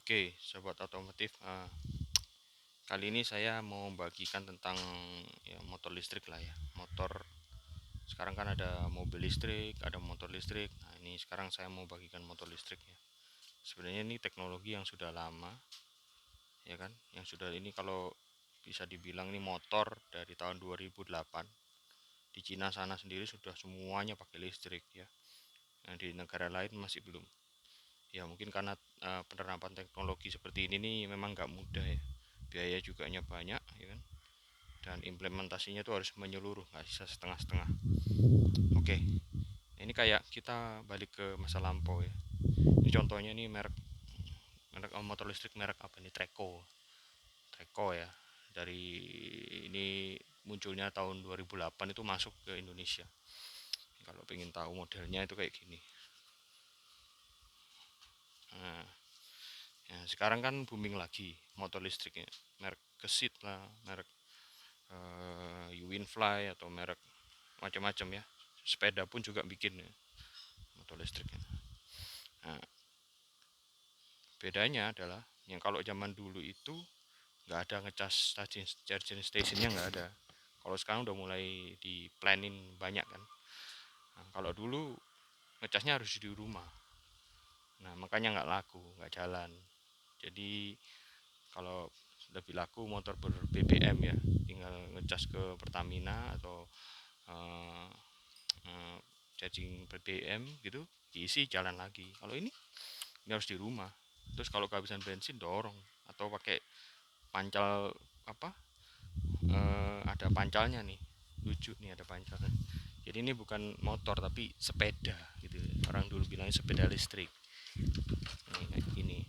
Oke, sobat otomotif, kali ini saya mau bagikan tentang ya, motor listrik lah ya. Motor sekarang kan ada mobil listrik, ada motor listrik. Nah, ini sekarang saya mau bagikan motor listrik ya. Sebenarnya ini teknologi yang sudah lama, ya kan? Yang sudah ini kalau bisa dibilang ini motor dari tahun 2008. Di Cina sana sendiri sudah semuanya pakai listrik ya. Nah, di negara lain masih belum. Ya mungkin karena penerapan teknologi seperti ini nih memang nggak mudah ya, biaya juga banyak ya kan, dan implementasinya itu harus menyeluruh, nggak bisa setengah-setengah. Oke, ini kayak kita balik ke masa lampau ya. Ini contohnya ini merek merek motor listrik merek apa nih, Treko ya, dari ini munculnya tahun 2008 itu masuk ke Indonesia. Kalau pengen tahu modelnya itu kayak gini. Nah, ya, sekarang kan booming lagi motor listriknya, merek Gesit lah, merek Winfly atau merek macam-macam ya. Sepeda pun juga bikin ya, motor listriknya. Nah, bedanya adalah yang kalau zaman dulu itu nggak ada ngecas charging stationnya, nggak ada. Kalau sekarang udah mulai di planning banyak kan. Nah, kalau dulu ngecasnya harus di rumah. Nah, makanya nggak laku, nggak jalan. Jadi kalau lebih laku motor ber BBM ya, tinggal ngecas ke Pertamina atau eh, eh, charging BBM gitu, diisi jalan lagi. Kalau ini harus di rumah. Terus kalau kehabisan bensin dorong atau pakai pancal apa, ada pancalnya nih, lucu nih ada pancalnya. Jadi ini bukan motor tapi sepeda gitu, orang dulu bilangnya sepeda listrik. Ini kayak gini,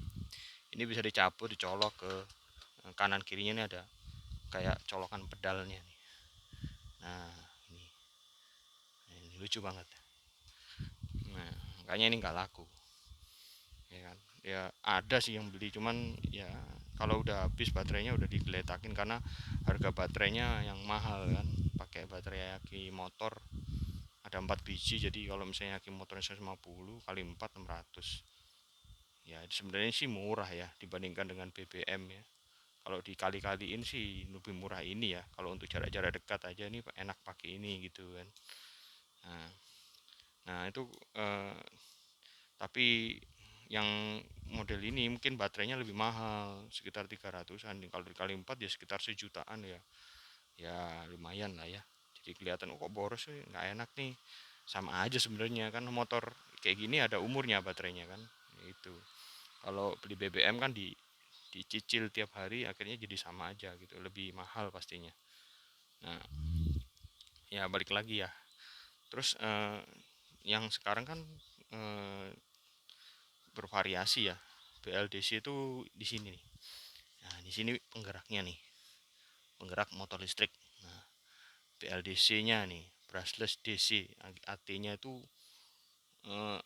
ini bisa dicabut, dicolok ke kanan kirinya, ini ada kayak colokan pedalnya nih. Nah ini, ini lucu banget. Nah makanya ini nggak laku ya kan. Ya ada sih yang beli, cuman ya kalau udah habis baterainya udah digeletakin karena harga baterainya yang mahal kan. Pakai baterai aki motor ada 4 biji, jadi kalau misalnya aki motornya 150 kali 4 600. Ya sebenarnya sih murah ya dibandingkan dengan BBM ya. Kalau dikali-kaliin sih lebih murah ini ya, kalau untuk jarak-jarak dekat aja ini enak pakai ini gitu kan. Nah, nah itu eh, tapi yang model ini mungkin baterainya lebih mahal, sekitar 300-an. Kalau dikali 4 ya sekitar sejutaan ya. Ya lumayan lah ya. Jadi kelihatan, oh, kok boros sih, nggak enak nih. Sama aja sebenarnya kan, motor kayak gini ada umurnya baterainya kan. Itu. Kalau beli BBM kan dicicil tiap hari, akhirnya jadi sama aja gitu, lebih mahal pastinya. Nah, ya balik lagi ya. Terus yang sekarang kan eh, bervariasi ya. BLDC itu di sini nih. Nah, di sini penggeraknya nih, penggerak motor listrik. Nah, BLDC-nya nih, brushless DC, artinya itu eh,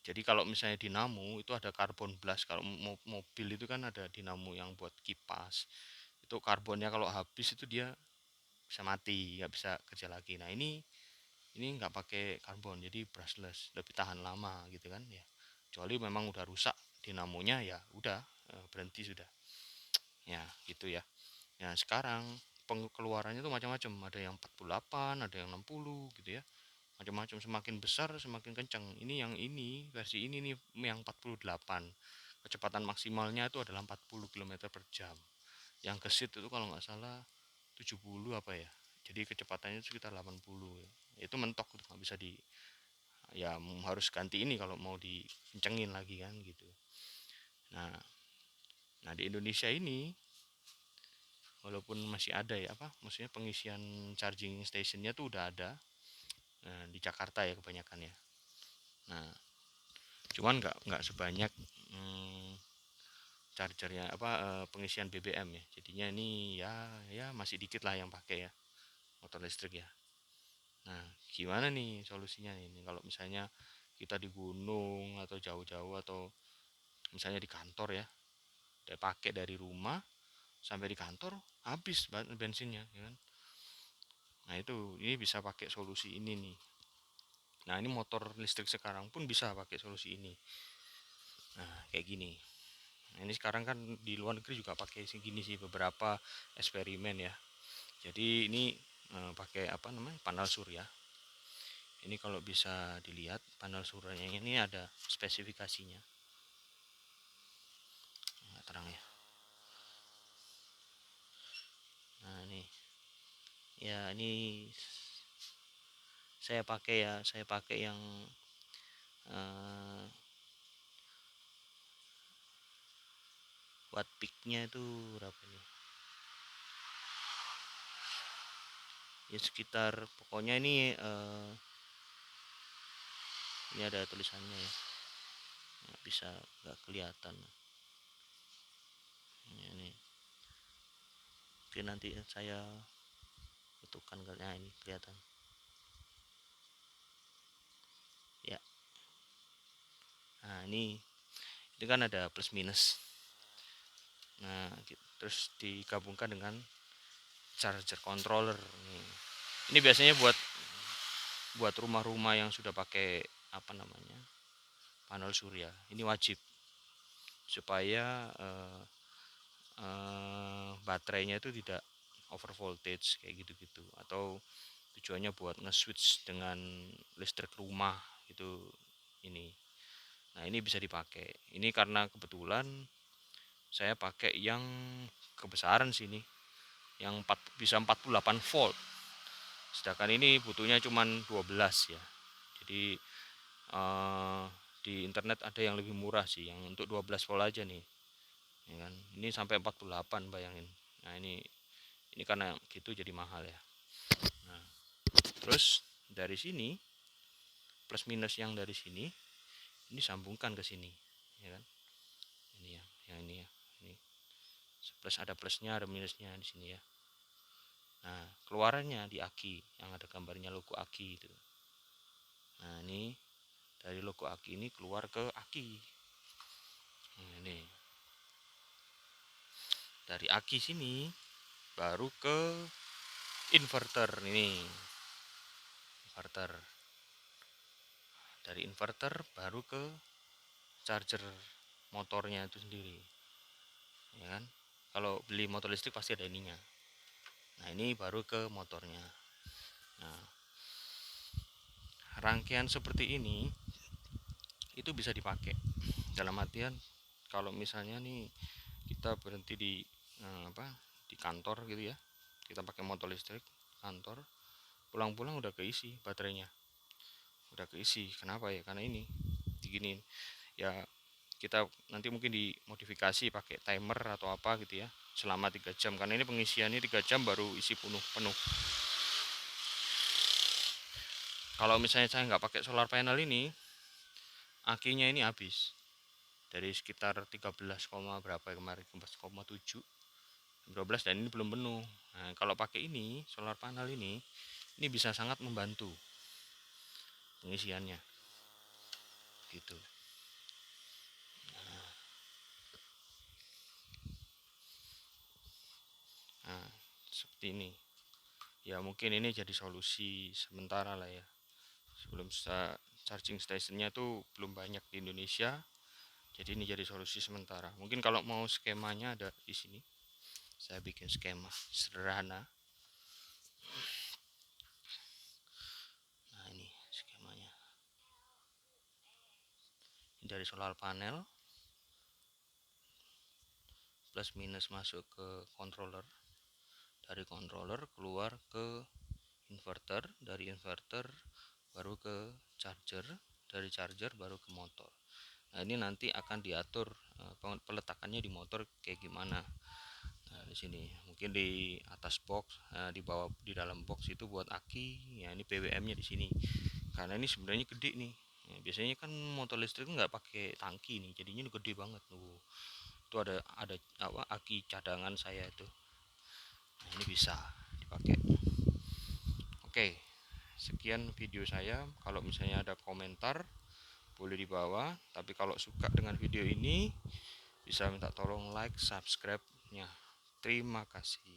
jadi kalau misalnya dinamo itu ada karbon blast. Kalau mobil itu kan ada dinamo yang buat kipas. Itu karbonnya kalau habis itu dia bisa mati, nggak bisa kerja lagi. Nah ini nggak pakai karbon, jadi brushless, lebih tahan lama gitu kan ya. Kecuali memang udah rusak dinamonya, ya udah, berhenti sudah. Ya gitu ya. Nah sekarang pengeluarannya tuh macam-macam, ada yang 48, ada yang 60 gitu ya, macam-macam, semakin besar semakin kencang. Ini versi ini nih yang 48, kecepatan maksimalnya itu adalah 40 km per jam. Yang gesit itu kalau nggak salah 70 apa ya, jadi kecepatannya itu sekitar 80 ya. Itu mentok, itu nggak bisa di, ya harus ganti ini kalau mau dikencengin lagi kan gitu. Nah nah di Indonesia ini walaupun masih ada ya, apa maksudnya, pengisian charging stationnya tuh udah ada. Nah, di Jakarta ya kebanyakan ya. Nah cuman nggak sebanyak hmm, chargernya apa, pengisian BBM ya. Jadinya ini ya masih dikit lah yang pakai ya motor listrik ya. Nah gimana nih solusinya ini kalau misalnya kita di gunung atau jauh-jauh, atau misalnya di kantor ya, udah pakai dari rumah sampai di kantor habis bensinnya ya kan. Nah itu, ini bisa pakai solusi ini nih. Nah ini motor listrik sekarang pun bisa pakai solusi ini. Nah kayak gini. Nah, ini sekarang kan di luar negeri juga pakai segini sih, beberapa eksperimen ya. Jadi ini pakai apa namanya, panel surya. Ini kalau bisa dilihat panel suryanya ini ada spesifikasinya. Nggak terang ya. Nah ini, ya ini saya pakai yang eh, watt peaknya itu berapa nih? Ya sekitar, pokoknya ini ada tulisannya ya, nggak bisa, nggak kelihatan. Ini oke, nanti saya butuhkan kali ini kelihatan ya. Nah ini kan ada plus minus. Nah terus digabungkan dengan charger controller nih. Ini biasanya buat rumah-rumah yang sudah pakai apa namanya, panel surya. Ini wajib supaya baterainya itu tidak over voltage kayak gitu-gitu, atau tujuannya buat nge-switch dengan listrik rumah itu ini. Nah ini bisa dipakai. Ini karena kebetulan saya pakai yang kebesaran sini, yang bisa 48 volt. Sedangkan ini butuhnya cuma 12 ya. Jadi eh, di internet ada yang lebih murah sih, yang untuk 12 volt aja nih. Ya kan? Ini sampai 48, bayangin. Nah ini karena gitu jadi mahal ya. Nah, terus dari sini plus minus yang dari sini ini sambungkan ke sini, ya kan? Ini ya, yang ini ya. Ini plus, ada plusnya ada minusnya di sini ya. Nah, keluarannya di aki yang ada gambarnya logo aki itu. Nah, ini dari logo aki ini keluar ke aki. Nah, ini dari aki sini baru ke inverter ini. Inverter. Dari inverter baru ke charger motornya itu sendiri. Ya kan? Kalau beli motor listrik pasti ada ininya. Nah, ini baru ke motornya. Nah, rangkaian seperti ini itu bisa dipakai. Dalam artian kalau misalnya nih kita berhenti di di kantor gitu ya, kita pakai motor listrik kantor, pulang-pulang udah keisi baterainya, udah keisi. Kenapa ya? Karena ini diginiin ya, kita nanti mungkin dimodifikasi pakai timer atau apa gitu ya, selama 3 jam, karena ini pengisiannya 3 jam baru isi penuh penuh. Kalau misalnya saya nggak pakai solar panel ini, akinya ini habis dari sekitar 13, berapa ya kemarin, 14,7, 12, dan ini belum penuh. Nah, kalau pakai ini solar panel ini bisa sangat membantu pengisiannya gitu. Nah, seperti ini ya, mungkin ini jadi solusi sementara lah ya, sebelum charging stationnya tuh belum banyak di Indonesia. Jadi ini jadi solusi sementara. Mungkin kalau mau skemanya ada di sini, saya bikin skema sederhana. Nah ini skemanya, ini dari solar panel, plus minus masuk ke controller, dari controller keluar ke inverter, dari inverter baru ke charger, dari charger baru ke motor. Nah ini nanti akan diatur peletakannya di motor kayak gimana. Nah di sini mungkin di atas box, di bawah, di dalam box itu buat aki ya. Ini BWM-nya di sini, karena ini sebenarnya gede nih ya, biasanya kan motor listrik nggak pakai tangki nih, jadinya ini gede banget tuh. Itu ada apa, aki cadangan saya itu. Nah ini bisa dipakai. Oke, sekian video saya. Kalau misalnya ada komentar boleh di bawah, tapi kalau suka dengan video ini bisa minta tolong like, subscribe nya. Terima kasih.